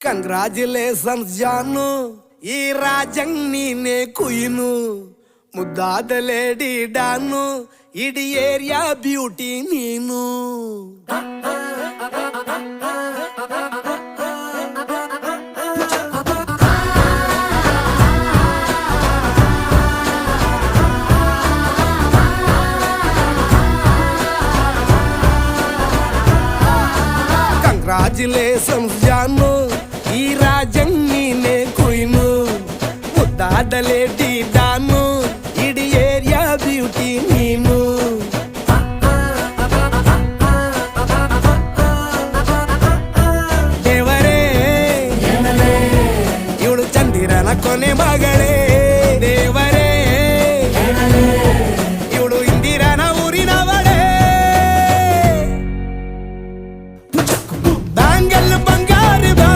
Congratulations ಜಾನು, ಈ ರಾಜಂಗ್ ನೀನೆ ಕುಯ್ನು, ಮುದ್ದಾದ ಲೇಡಿ ಡಾನು, ಇಡೀ ಏರಿಯಾ ಬ್ಯೂಟಿ ನೀನು. ಕಂಗ್ರಾಚುಲೇಷನ್ಸ್